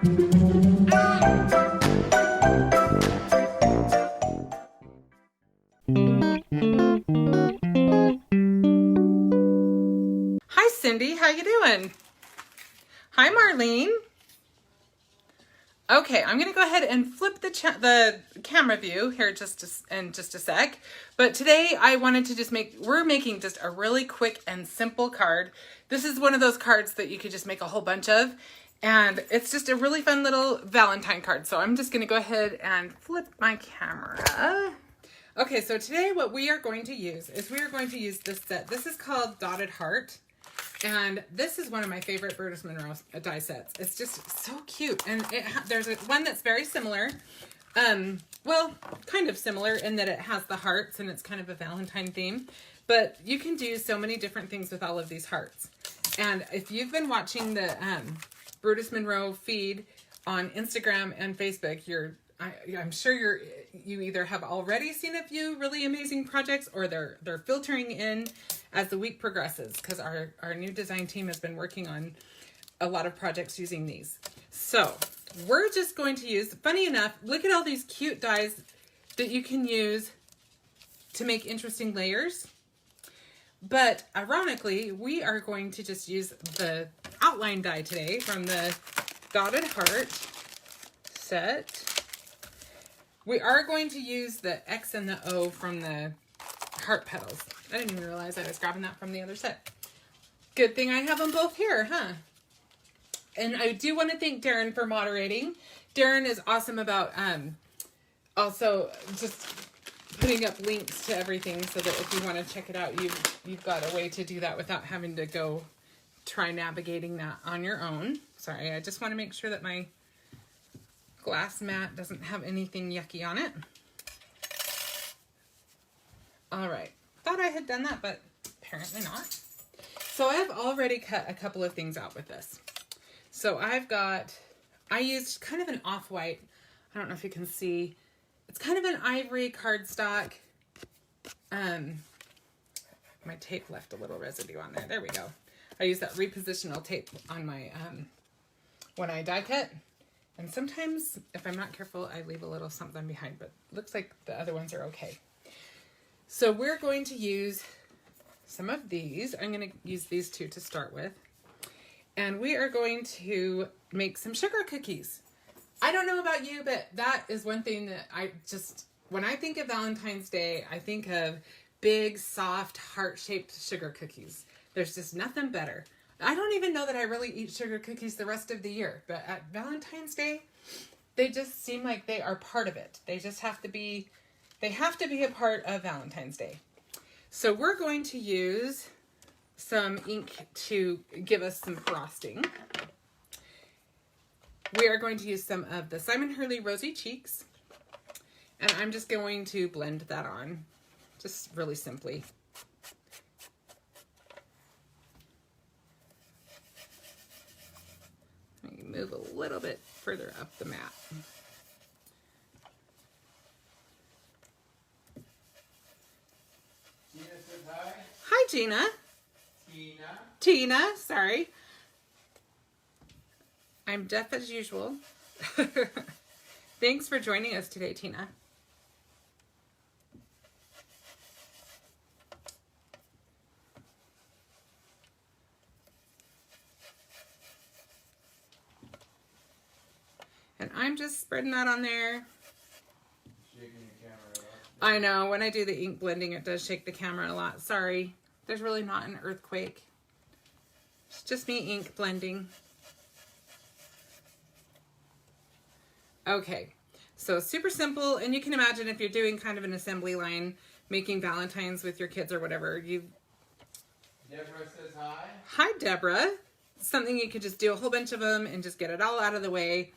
Hi Cindy, how you doing? Hi Marlene. Okay, I'm gonna go ahead and flip the camera view here in just a sec. But today I wanted to we're making just a really quick and simple card. This is one of those cards that you could just make a whole bunch of. And it's just a really fun little Valentine card. So I'm just gonna go ahead and flip my camera. Okay, so today what we are going to use is this set. This is called Dotted Heart. And this is one of my favorite Brutus Monroe die sets. It's just so cute. And there's one that's very similar. Well, kind of similar in that it has the hearts and it's kind of a Valentine theme. But you can do so many different things with all of these hearts. And if you've been watching the Brutus Monroe feed on Instagram and Facebook, I'm sure you either have already seen a few really amazing projects or they're filtering in as the week progresses, because our new design team has been working on a lot of projects using these. So we're just going to use, funny enough, look at all these cute dies that you can use to make interesting layers. But ironically, we are going to just use the outline die today from the Dotted Heart set. We are going to use the X and the O from the Heart Petals. I didn't even realize I was grabbing that from the other set. Good thing I have them both here, huh? And I do want to thank Darren for moderating. Darren is awesome about also just putting up links to everything so that if you want to check it out, you've got a way to do that without having to go try navigating that on your own. Sorry, I just want to make sure that my glass mat doesn't have anything yucky on it. All right, thought I had done that, but apparently not. So I've already cut a couple of things out with this. So I used kind of an off-white, I don't know if you can see, it's kind of an ivory cardstock. My tape left a little residue on there. There we go. I use that repositional tape on my, when I die cut. And sometimes, if I'm not careful, I leave a little something behind, but looks like the other ones are okay. So we're going to use some of these. I'm going to use these two to start with. And we are going to make some sugar cookies. I don't know about you, but that is one thing that when I think of Valentine's Day, I think of big, soft, heart-shaped sugar cookies. There's just nothing better. I don't even know that I really eat sugar cookies the rest of the year, but at Valentine's Day, they just seem like they are part of it. They have to be a part of Valentine's Day. So we're going to use some ink to give us some frosting. We are going to use some of the Simon Hurley Rosy Cheeks, and I'm just going to blend that on, just really simply. Move a little bit further up the mat. Gina says hi. Hi, Gina. Tina, sorry. I'm deaf as usual. Thanks for joining us today, Tina. And I'm just spreading that on there. Shaking the camera a lot. I know, when I do the ink blending, it does shake the camera a lot. Sorry. There's really not an earthquake. It's just me ink blending. Okay, so super simple. And you can imagine if you're doing kind of an assembly line, making Valentines with your kids or whatever. Deborah says hi. Hi, Deborah. Something you could just do a whole bunch of them and just get it all out of the way.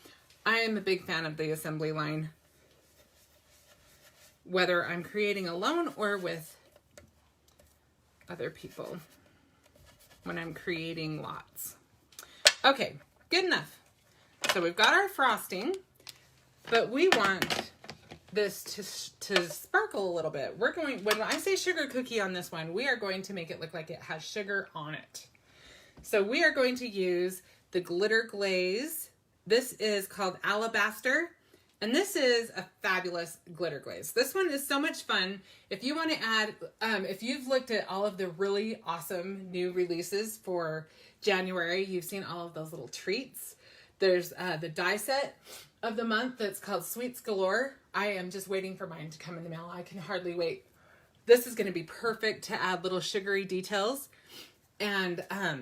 I am a big fan of the assembly line, whether I'm creating alone or with other people when I'm creating lots. Okay, good enough. So we've got our frosting, but we want this to sparkle a little bit. When I say sugar cookie on this one, we are going to make it look like it has sugar on it. So we are going to use the Glitter Glaze This is called Alabaster. And this is a fabulous glitter glaze. This one is so much fun. If you want to add, if you've looked at all of the really awesome new releases for January, you've seen all of those little treats. There's the die set of the month that's called Sweets Galore. I am just waiting for mine to come in the mail. I can hardly wait. This is going to be perfect to add little sugary details. And I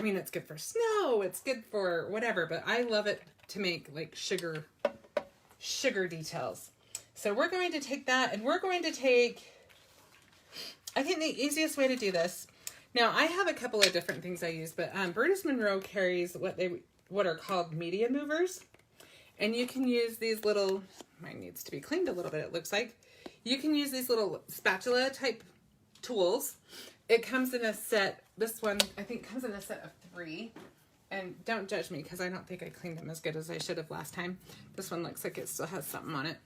mean, it's good for snow. It's good for whatever, but I love it to make like sugar details. So we're going to take that, and we're going to take, I think the easiest way to do this, now I have a couple of different things I use, but Burtis Monroe carries what are called media movers, and you can use these little, mine needs to be cleaned a little bit, it looks like. You can use these little spatula type tools. It comes in a set, this one I think comes in a set of 3. And don't judge me because I don't think I cleaned them as good as I should have last time. This one looks like it still has something on it.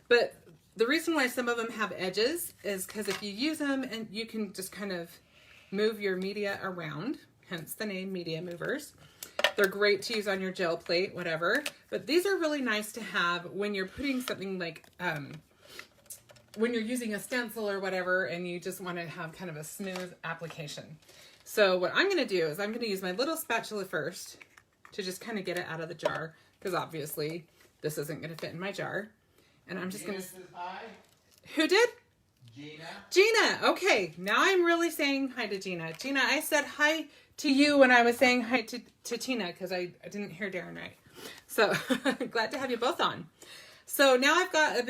But the reason why some of them have edges is because if you use them, and you can just kind of move your media around, hence the name media movers. They're great to use on your gel plate, whatever. But these are really nice to have when you're putting something like, when you're using a stencil or whatever, and you just want to have kind of a smooth application. So what I'm going to do is I'm going to use my little spatula first to just kind of get it out of the jar, because obviously this isn't going to fit in my jar. And I'm just going to... Who did? Gina. Gina. Okay. Now I'm really saying hi to Gina. Gina, I said hi to you when I was saying hi to Tina, because I didn't hear Darren right. So glad to have you both on. So now I've got a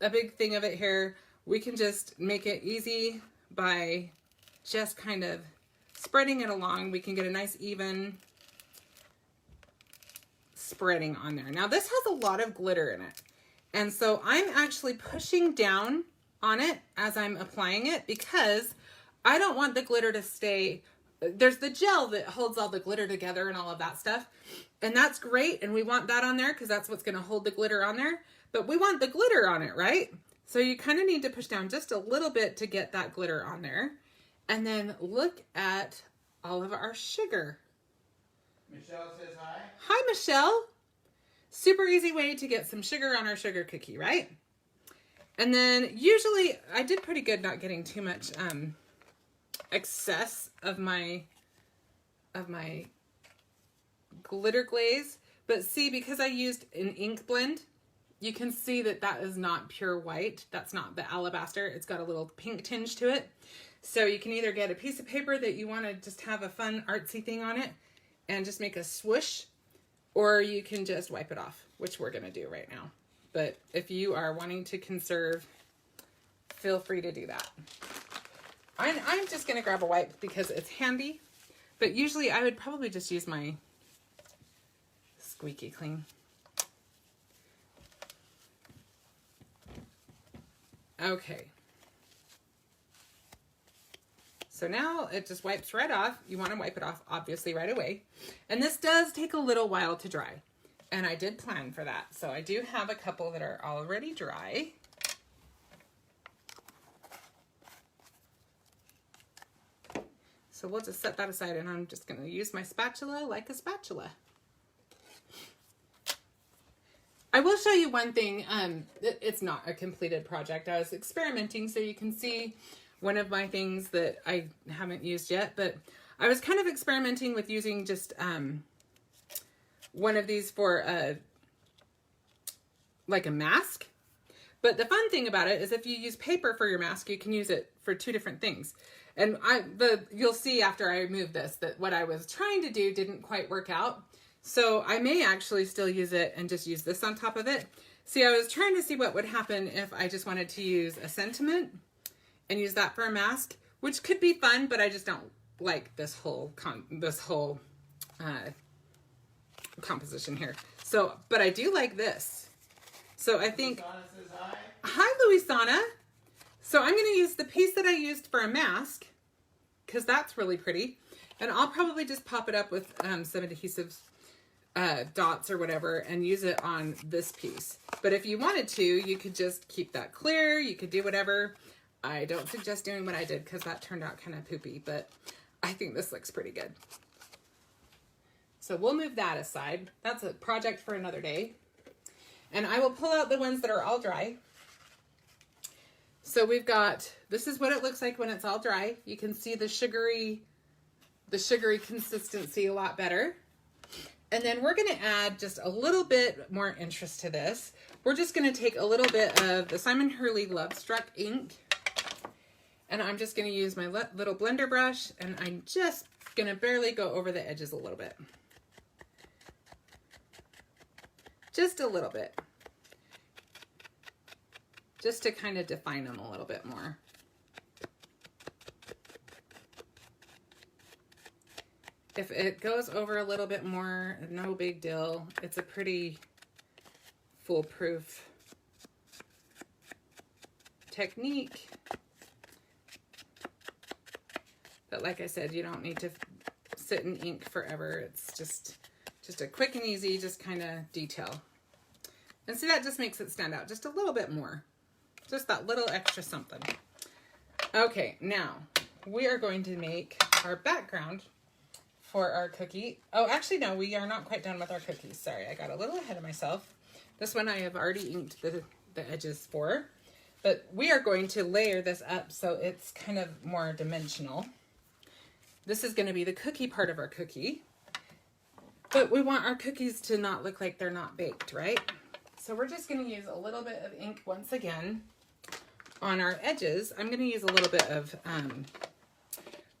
big thing of it here. We can just make it easy by just kind of spreading it along. We can get a nice even spreading on there. Now this has a lot of glitter in it, and so I'm actually pushing down on it as I'm applying it, because I don't want the glitter to stay. There's the gel that holds all the glitter together and all of that stuff, and that's great, and we want that on there because that's what's going to hold the glitter on there, but we want the glitter on it, right? So you kind of need to push down just a little bit to get that glitter on there. And then look at all of our sugar. Michelle says hi. Hi, Michelle. Super easy way to get some sugar on our sugar cookie, right? And then usually I did pretty good not getting too much excess of my glitter glaze. But see, because I used an ink blend, you can see that that is not pure white. That's not the alabaster. It's got a little pink tinge to it. So you can either get a piece of paper that you want to just have a fun artsy thing on it and just make a swoosh, or you can just wipe it off, which we're going to do right now. But if you are wanting to conserve, feel free to do that. I'm just going to grab a wipe because it's handy, but usually I would probably just use my Squeaky Clean. Okay. So now it just wipes right off. You want to wipe it off, obviously, right away. And this does take a little while to dry. And I did plan for that. So I do have a couple that are already dry. So we'll just set that aside, and I'm just going to use my spatula like a spatula. I will show you one thing. It's not a completed project. I was experimenting, so you can see one of my things that I haven't used yet, but I was kind of experimenting with using just one of these for like a mask. But the fun thing about it is if you use paper for your mask, you can use it for 2 different things. And you'll see after I remove this that what I was trying to do didn't quite work out. So I may actually still use it and just use this on top of it. See, I was trying to see what would happen if I just wanted to use a sentiment and use that for a mask, which could be fun, but I just don't like this whole composition here. So, but I do like this. So I think, Says hi. hi Louisana. So I'm going to use the piece that I used for a mask, because that's really pretty. And I'll probably just pop it up with some adhesive dots or whatever and use it on this piece. But if you wanted to, you could just keep that clear. You could do whatever. I don't suggest doing what I did because that turned out kind of poopy, but I think this looks pretty good. So we'll move that aside. That's a project for another day. And I will pull out the ones that are all dry. So we've got, this is what it looks like when it's all dry. You can see the sugary consistency a lot better. And then we're going to add just a little bit more interest to this. We're just going to take a little bit of the Simon Hurley Love Struck ink. And I'm just going to use my little blender brush, and I'm just going to barely go over the edges a little bit. Just a little bit. Just to kind of define them a little bit more. If it goes over a little bit more, no big deal. It's a pretty foolproof technique. But like I said, you don't need to sit in ink forever. It's just a quick and easy, just kind of detail. And see, that just makes it stand out just a little bit more. Just that little extra something. Okay, now we are going to make our background for our cookie. Oh, actually, no, we are not quite done with our cookies. Sorry, I got a little ahead of myself. This one I have already inked the edges for. But we are going to layer this up so it's kind of more dimensional. This is going to be the cookie part of our cookie. But we want our cookies to not look like they're not baked, right? So we're just going to use a little bit of ink once again on our edges. I'm going to use a little bit of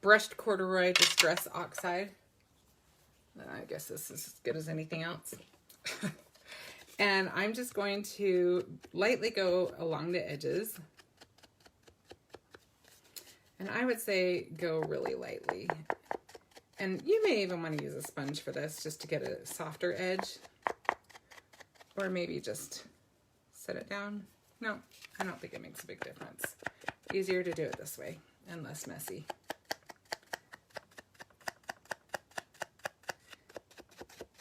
brushed corduroy distress oxide. I guess this is as good as anything else. And I'm just going to lightly go along the edges. And I would say go really lightly. And you may even want to use a sponge for this just to get a softer edge. Or maybe just set it down. No, I don't think it makes a big difference. Easier to do it this way and less messy.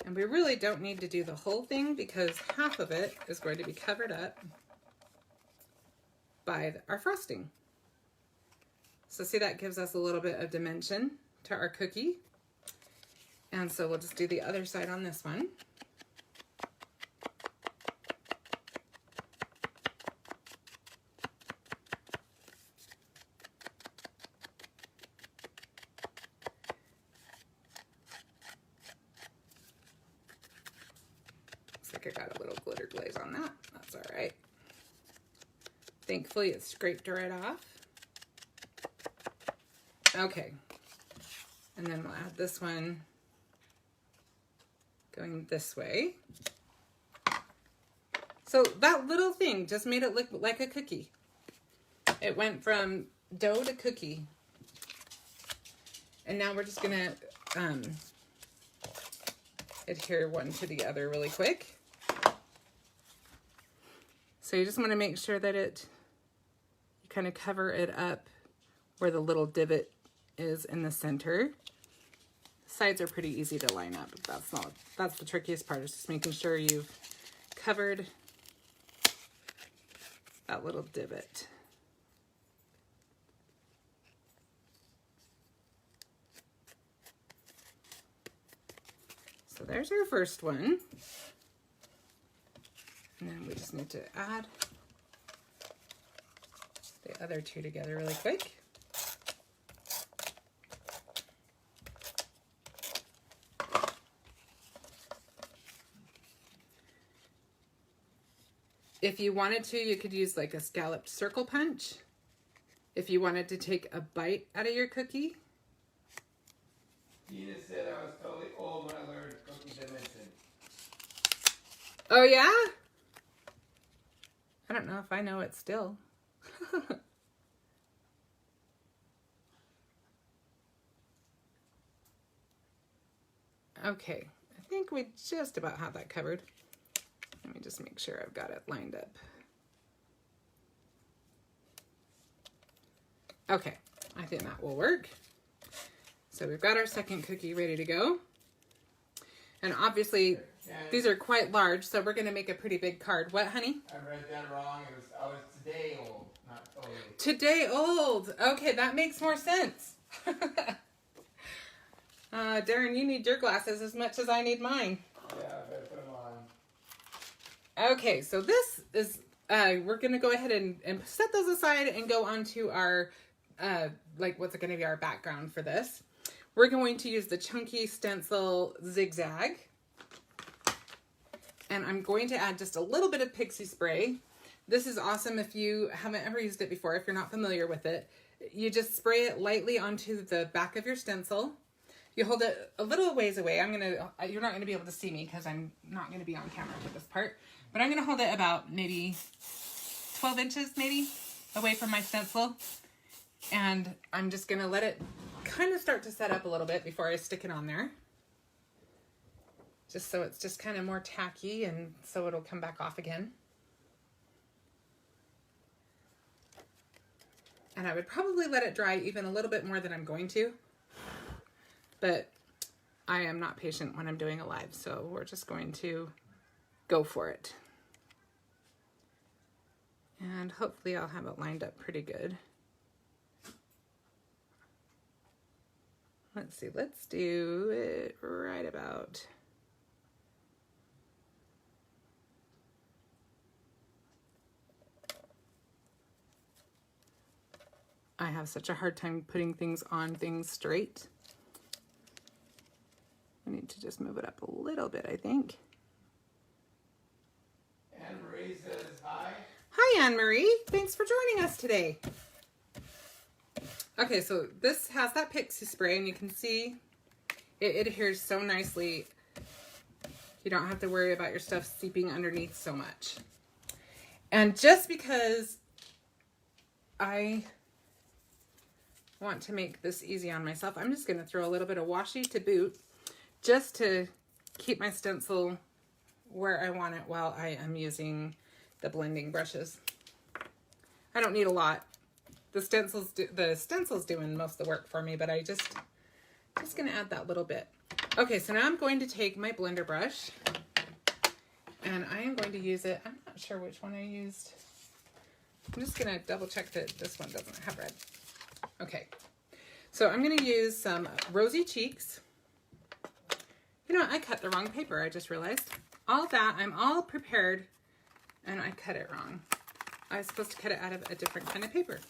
And we really don't need to do the whole thing because half of it is going to be covered up by our frosting. So see, that gives us a little bit of dimension to our cookie. And so we'll just do the other side on this one. Looks like I got a little glitter glaze on that. That's all right. Thankfully, it scraped right off. Okay, and then we'll add this one going this way. So that little thing just made it look like a cookie. It went from dough to cookie. And now we're just gonna adhere one to the other really quick. So you just wanna make sure that you kind of cover it up where the little divot is in the center. The sides are pretty easy to line up. That's the trickiest part, is just making sure you've covered that little divot. So there's our first one. And then we just need to add the other two together really quick. If you wanted to, you could use like a scalloped circle punch. If you wanted to take a bite out of your cookie. Gina said I was totally old when I learned cookie dimension. Oh yeah? I don't know if I know it still. Okay, I think we just about have that covered. Let me just make sure I've got it lined up. Okay, I think that will work. So we've got our second cookie ready to go. And obviously, these are quite large, so we're gonna make a pretty big card. What, honey? I read that wrong. I was today old, not totally. Today old. Okay, that makes more sense. Darren, you need your glasses as much as I need mine. Yeah, I better put them on. Okay, so this is, we're going to go ahead and set those aside and go on to our, like what's going to be our background for this. We're going to use the Chunky Stencil Zigzag. And I'm going to add just a little bit of Pixie Spray. This is awesome if you haven't ever used it before, if you're not familiar with it. You just spray it lightly onto the back of your stencil. You hold it a little ways away. You're not gonna be able to see me because I'm not gonna be on camera for this part, but I'm gonna hold it about maybe 12 inches maybe away from my stencil. And I'm just gonna let it kind of start to set up a little bit before I stick it on there. Just so it's just kind of more tacky and so it'll come back off again. And I would probably let it dry even a little bit more than I'm going to. But I am not patient when I'm doing a live, so we're just going to go for it. And hopefully I'll have it lined up pretty good. Let's see, let's do it right about... I have such a hard time putting things on things straight. I need to just move it up a little bit, I think. Anne-Marie says hi. Hi, Anne-Marie. Thanks for joining us today. Okay, so this has that Pixie Spray, and you can see it adheres so nicely. You don't have to worry about your stuff seeping underneath so much. And just because I want to make this easy on myself, I'm just going to throw a little bit of washi to boot just to keep my stencil where I want it while I am using the blending brushes. I don't need a lot. The stencil's doing most of the work for me, but I just going to add that little bit. Okay, so now I'm going to take my blender brush and I am going to use it. I'm not sure which one I used. I'm just going to double check that this one doesn't have red. Okay, so I'm going to use some Rosy Cheeks. You know, I cut the wrong paper, I just realized. All that, I'm all prepared, and I cut it wrong. I was supposed to cut it out of a different kind of paper.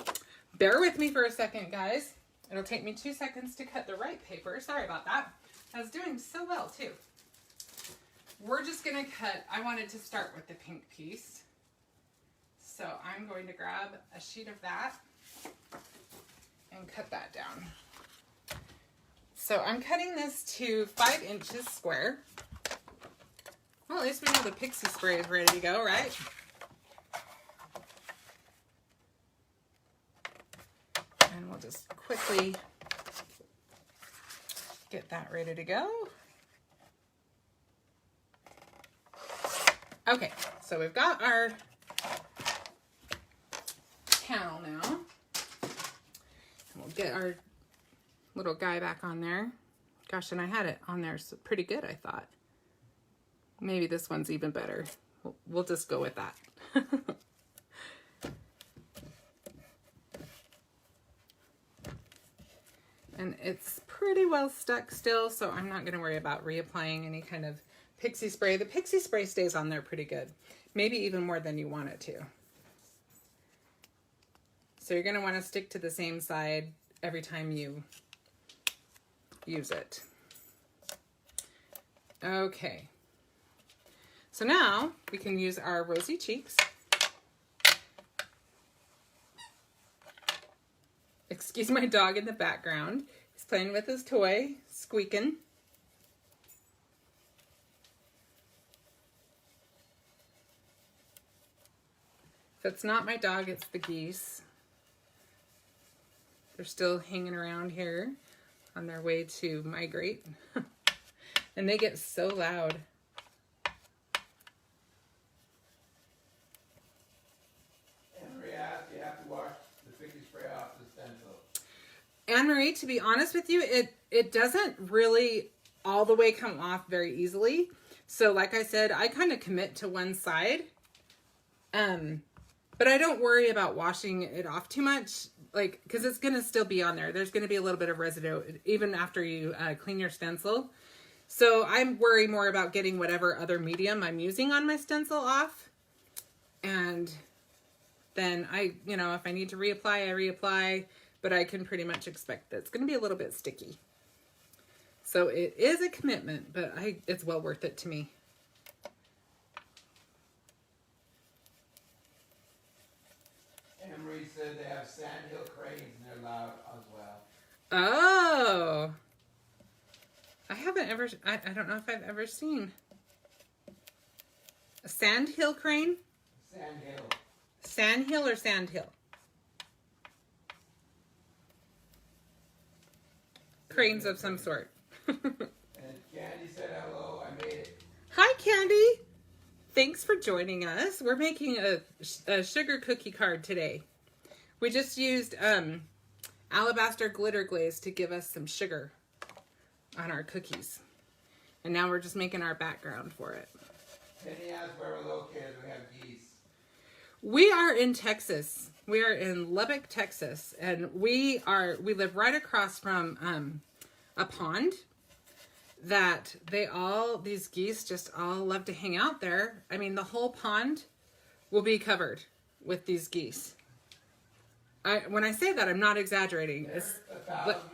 Bear with me for a second, guys. It'll take me 2 seconds to cut the right paper. Sorry about that. I was doing so well, too. We're just going to cut, I wanted to start with the pink piece. So I'm going to grab a sheet of that and cut that down. So I'm cutting this to 5 inches square. Well, at least we know the Pixie Spray is ready to go, right? And we'll just quickly get that ready to go. Okay, so we've got our panel now. We'll get our little guy back on there. Gosh, and I had it on there so pretty good, I thought. Maybe this one's even better. We'll just go with that. And it's pretty well stuck still, so I'm not going to worry about reapplying any kind of Pixie Spray. The Pixie Spray stays on there pretty good. Maybe even more than you want it to. So you're going to want to stick to the same side every time you use it. Okay. So now we can use our Rosy Cheeks. Excuse my dog in the background. He's playing with his toy, squeaking. If it's not my dog, it's the geese. They're still hanging around here on their way to migrate. And they get so loud. Anne-Marie asked, you have to wash the Pixie Spray off the stencil. Anne-Marie, to be honest with you, it doesn't really all the way come off very easily. So like I said, I kind of commit to one side. But I don't worry about washing it off too much, like, because it's going to still be on there. There's going to be a little bit of residue even after you clean your stencil. So I worry more about getting whatever other medium I'm using on my stencil off. And then you know, if I need to reapply, I reapply. But I can pretty much expect that it's going to be a little bit sticky. So it is a commitment, but it's well worth it to me. Emery said they have sandhill cranes and they're loud as well. Oh. I haven't ever, I don't know if I've ever seen a sandhill crane? Sandhill. Sandhill or sandhill? Cranes of some sort. And Candy said hello, I made it. Hi, Candy. Thanks for joining us. We're making a sugar cookie card today. We just used Alabaster glitter glaze to give us some sugar on our cookies. And now we're just making our background for it. Penny asked where we're located. We have geese. We are in Texas. We are in Lubbock, Texas. And we live right across from a pond that these geese just all love to hang out there. I mean, the whole pond will be covered with these geese. When I say that, I'm not exaggerating.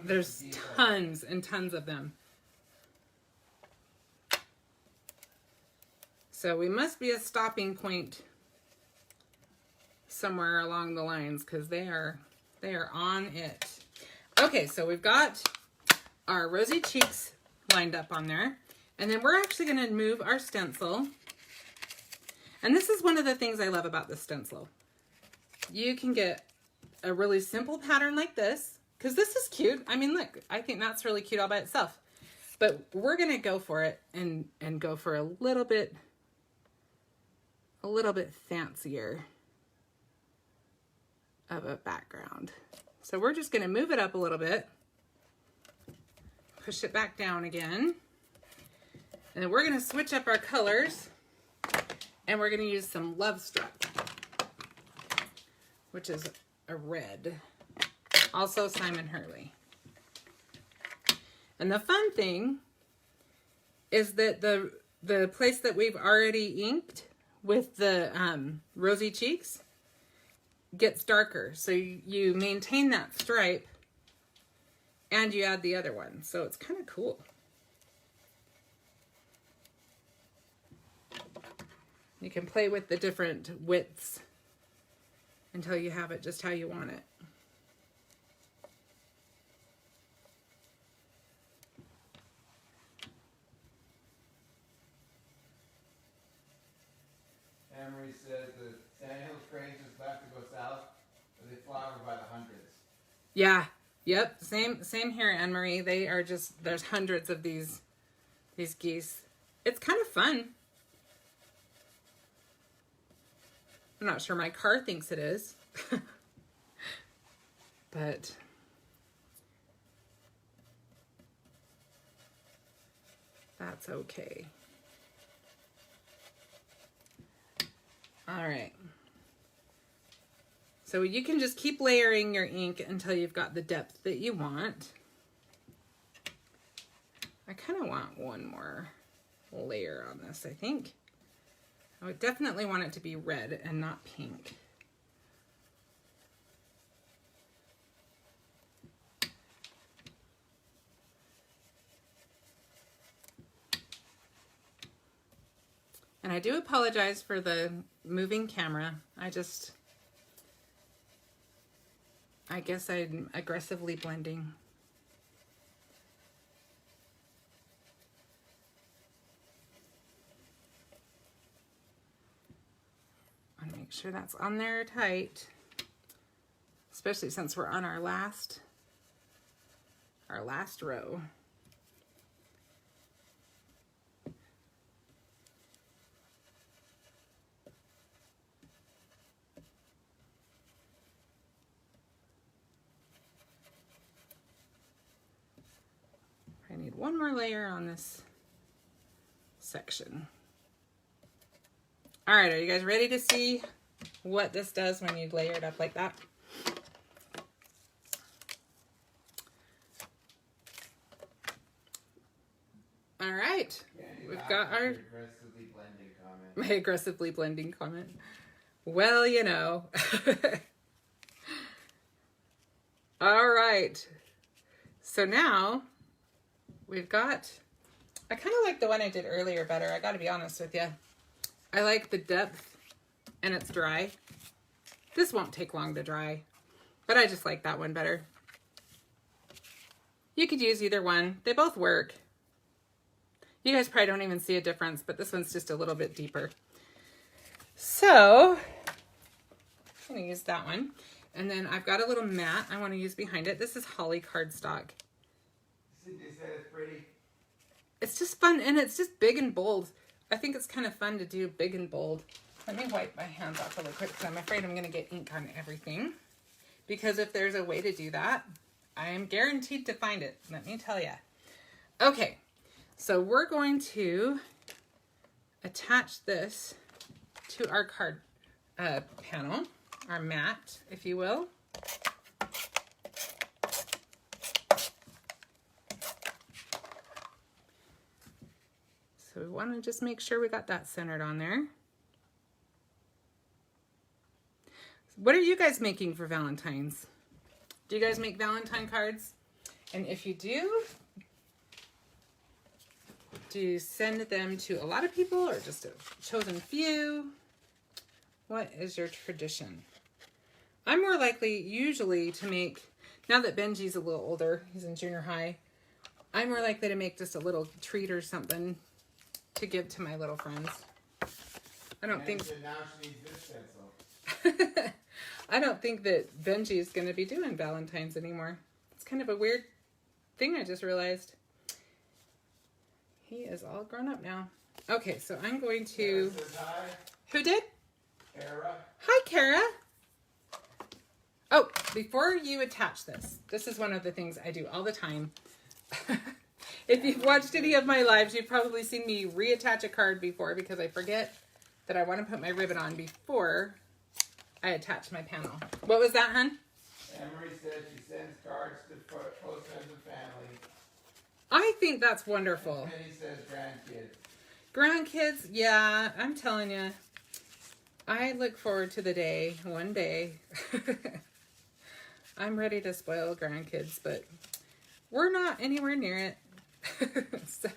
There's tons and tons of them. So we must be a stopping point somewhere along the lines because they are on it. Okay, so we've got our rosy cheeks lined up on there. And then we're actually going to move our stencil. And this is one of the things I love about this stencil. You can get a really simple pattern like this, because this is cute. I mean, look, I think that's really cute all by itself. But we're going to go for it and go for a little bit fancier of a background. So we're just going to move it up a little bit. Push it back down again. And then we're going to switch up our colors. And we're going to use some Love Struck, which is a red. Also Simon Hurley. And the fun thing is that the place that we've already inked with the rosy cheeks gets darker. So you maintain that stripe and you add the other one. So it's kind of cool. You can play with the different widths until you have it just how you want it. Emery says the sandhill cranes just left to go south, but they fly over by the hundreds. Yeah. Yep. Same here, Anne-Marie. They are just, there's hundreds of these geese. It's kind of fun. I'm not sure my car thinks it is. But that's okay. All right. So you can just keep layering your ink until you've got the depth that you want. I kind of want one more layer on this, I think. I would definitely want it to be red and not pink. And I do apologize for the moving camera. I guess I'm aggressively blending. I want to make sure that's on there tight, especially since we're on our last row. I need one more layer on this section. All right, are you guys ready to see what this does when you layer it up like that. All right, we've got our aggressively blending comment. my aggressively blending comment. Well, you know. All right, so now we've got, I kind of like the one I did earlier better. I got to be honest with you. I like the depth and it's dry. This won't take long to dry, but I just like that one better. You could use either one. They both work. You guys probably don't even see a difference, but this one's just a little bit deeper. So I'm going to use that one. And then I've got a little mat I want to use behind it. This is Holly cardstock. You said it's pretty. It's just fun, and it's just big and bold. I think it's kind of fun to do big and bold. Let me wipe my hands off really quick because I'm afraid I'm going to get ink on everything. Because if there's a way to do that, I am guaranteed to find it. Let me tell you. Okay, so we're going to attach this to our card panel, our mat, if you will. So we want to just make sure we got that centered on there. What are you guys making for Valentine's? Do you guys make Valentine cards? And if you do you send them to a lot of people or just a chosen few? What is your tradition? I'm more likely usually to make, now that Benji's a little older, he's in junior high, I'm more likely to make just a little treat or something to give to my little friends. I don't think... Now she needs this stencil. I don't think that Benji is going to be doing Valentine's anymore. It's kind of a weird thing I just realized. He is all grown up now. Okay, so I'm going to... Kara says hi. Who did? Kara. Hi, Kara. Oh, before you attach this, this is one of the things I do all the time. If you've watched any of my lives, you've probably seen me reattach a card before because I forget that I want to put my ribbon on before I attach my panel. What was that, hun? Emery says she sends cards to close friends and family. I think that's wonderful. And Penny says grandkids. Grandkids, yeah, I'm telling you. I look forward to the day, one day. I'm ready to spoil grandkids, but we're not anywhere near it. So.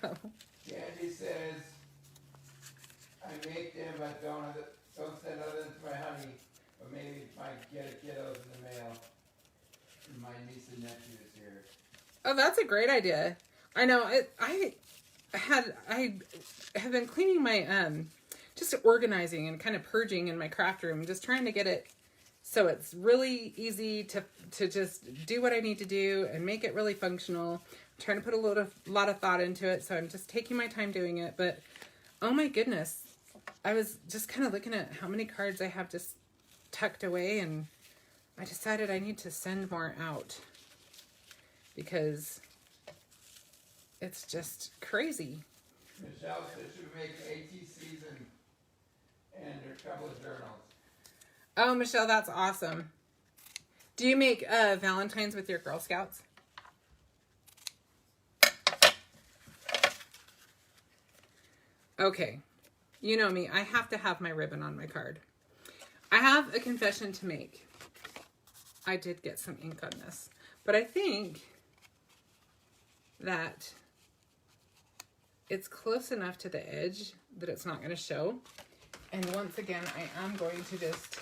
Candy says, I make them, but don't send others to my honey, but maybe might get a kiddos in the mail. And my niece and nephew is here. Oh, that's a great idea. I know. I have been cleaning my just organizing and kind of purging in my craft room, just trying to get it so it's really easy to just do what I need to do and make it really functional. I'm trying to put a lot of thought into it, so I'm just taking my time doing it. But oh my goodness, I was just kind of looking at how many cards I have just tucked away, and I decided I need to send more out because it's just crazy. Michelle says she would make ATCs and a couple of journals. Oh, Michelle, that's awesome. Do you make Valentines with your Girl Scouts? Okay. You know me. I have to have my ribbon on my card. I have a confession to make. I did get some ink on this. But I think that it's close enough to the edge that it's not going to show. And once again, I am going to just...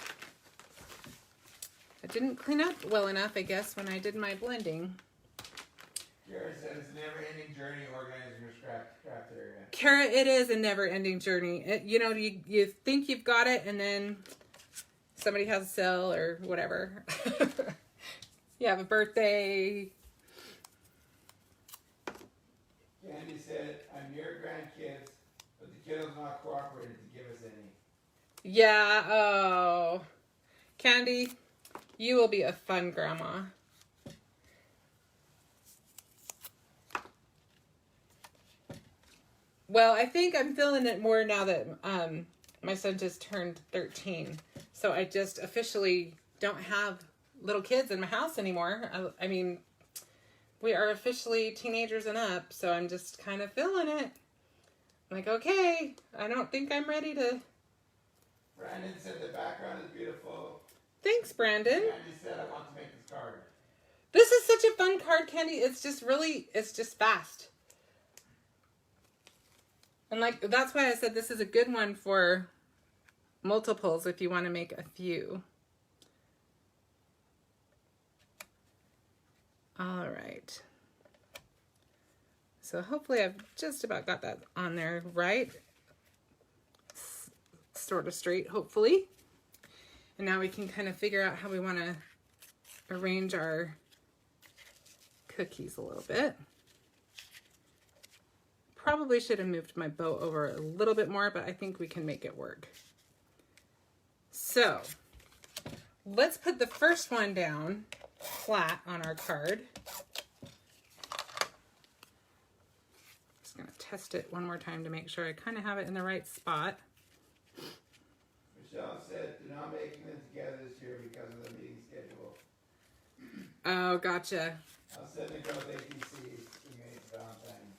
I didn't clean up well enough, I guess, when I did my blending. Kara said it's a never-ending journey organizing your craft area. Kara, it is a never-ending journey. You know, you think you've got it, and then somebody has a sale or whatever. You have a birthday. Candy said, I'm your grandkids, but the kiddos not cooperated to give us any. Yeah, oh. Candy, you will be a fun grandma. Well, I think I'm feeling it more now that My son just turned 13. So I just officially don't have little kids in my house anymore. I mean, we are officially teenagers and up, so I'm just kind of feeling it. I'm like, okay, I don't think I'm ready to... Brandon said the background is beautiful. Thanks, Brandon. Candy said I want to make this card. This is such a fun card, Candy. It's just fast. And like, that's why I said this is a good one for multiples if you want to make a few. All right. So hopefully I've just about got that on there right. Sort of straight, hopefully. And now we can kind of figure out how we want to arrange our cookies a little bit. Probably should have moved my bow over a little bit more, but I think we can make it work. So let's put the first one down flat on our card. Just gonna test it one more time to make sure I kind of have it in the right spot. Michelle said, "Do not making them together this year because of the meeting schedule." Oh, gotcha. I'll send the girls APCs to make Valentines.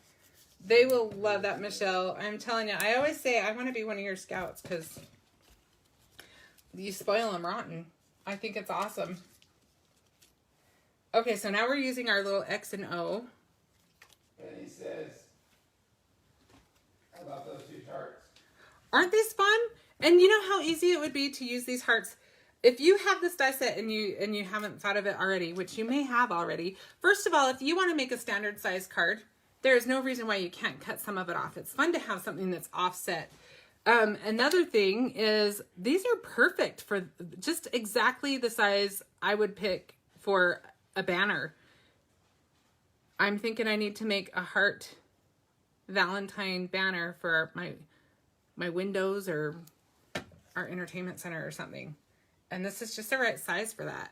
They will love that, Michelle. I'm telling you, I always say I want to be one of your scouts because you spoil them rotten. I think it's awesome. Okay, so now we're using our little X and O. And he says, "I love those two hearts." Aren't these fun? And you know how easy it would be to use these hearts? If you have this die set and you haven't thought of it already, which you may have already, first of all, if you want to make a standard size card, there is no reason why you can't cut some of it off. It's fun to have something that's offset. Another thing is these are perfect for just exactly the size I would pick for a banner. I'm thinking I need to make a heart Valentine banner for my windows or our entertainment center or something. And this is just the right size for that.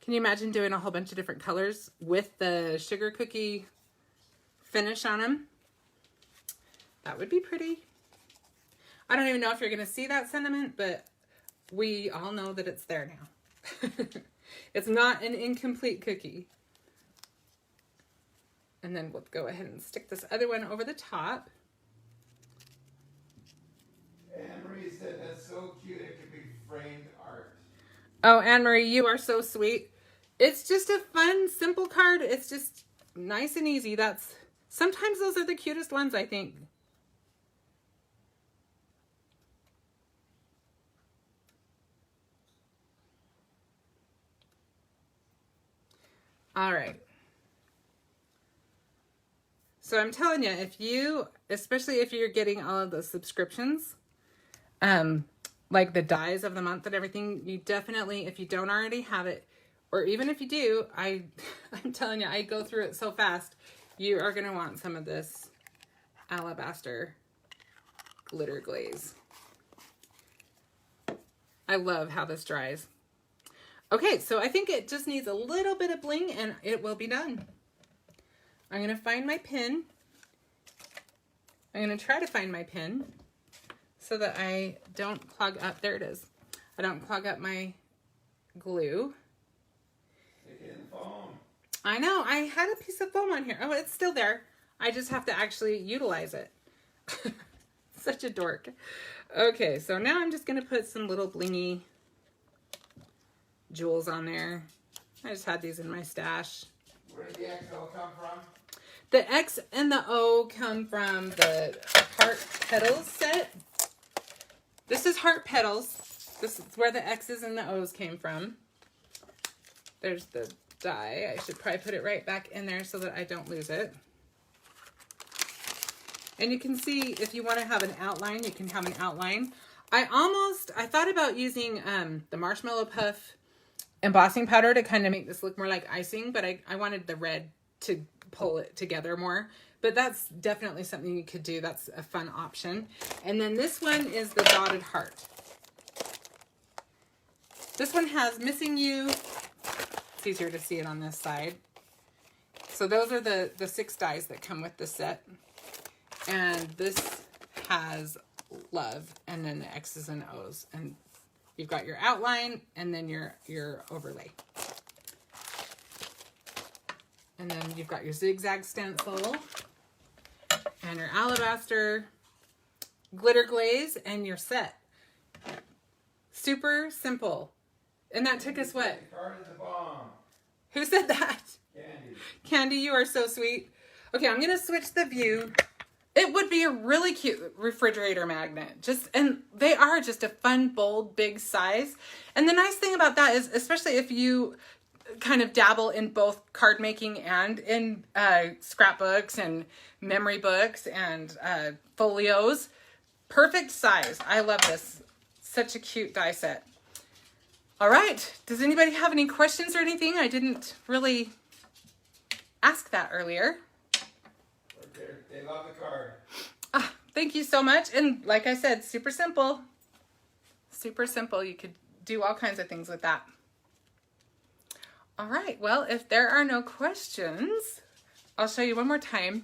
Can you imagine doing a whole bunch of different colors with the sugar cookie finish on them? That would be pretty. I don't even know if you're going to see that sentiment, but we all know that it's there now. It's not an incomplete cookie. And then we'll go ahead and stick this other one over the top. Anne-Marie said, "That's so cute, it could be framed art." Oh, Anne-Marie, you are so sweet. It's just a fun, simple card. It's just nice and easy. Sometimes those are the cutest ones, I think. All right. So I'm telling you, especially if you're getting all of the subscriptions, like the dies of the month and everything, you definitely, if you don't already have it, or even if you do, I'm telling you, I go through it so fast, you are going to want some of this Alabaster glitter glaze. I love how this dries. Okay, so I think it just needs a little bit of bling and it will be done. I'm going to find my pin. I'm going to try to find my pin so that I don't clog up. There it is. I don't clog up my glue. Stick it in the foam. I know. I had a piece of foam on here. Oh, it's still there. I just have to actually utilize it. Such a dork. Okay, so now I'm just going to put some little blingy jewels on there. I just had these in my stash. Where did the XO come from? The X and the O come from the Heart Petals set. This is Heart Petals. This is where the X's and the O's came from. There's the die. I should probably put it right back in there so that I don't lose it. And you can see if you want to have an outline, you can have an outline. I thought about using the Marshmallow Puff embossing powder to kind of make this look more like icing, but I wanted the red to pull it together more. But that's definitely something you could do. That's a fun option. And then this one is the dotted heart. This one has Missing You. It's easier to see it on this side. So those are the 6 dies that come with the set. And this has love and then the X's and O's. And you've got your outline and then your overlay. And then you've got your zigzag stencil and your alabaster, glitter glaze, and your set. Super simple. And that took us what? The card is the bomb. Who said that? Candy. Candy, you are so sweet. Okay, I'm gonna switch the view. It would be a really cute refrigerator magnet. And they are just a fun, bold, big size. And the nice thing about that is, especially if you kind of dabble in both card making and in scrapbooks and memory books and folios, perfect size. I love this. Such a cute die set. All right, does anybody have any questions or anything? I didn't really ask that earlier. They love the card. Thank you so much. And like I said, super simple. Super simple. You could do all kinds of things with that. All right, well, if there are no questions, I'll show you one more time.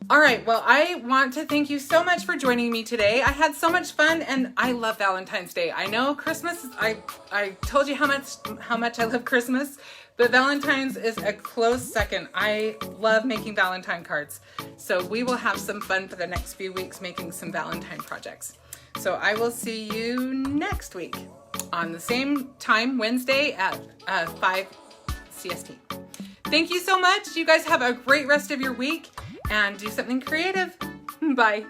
All right, well, I want to thank you so much for joining me today. I had so much fun, and I love Valentine's Day. I know Christmas, I told you how much I love Christmas, but Valentine's is a close second. I love making Valentine cards. So we will have some fun for the next few weeks making some Valentine projects. So I will see you next week on the same time, Wednesday at 5 CST. Thank you so much. You guys have a great rest of your week and do something creative. Bye.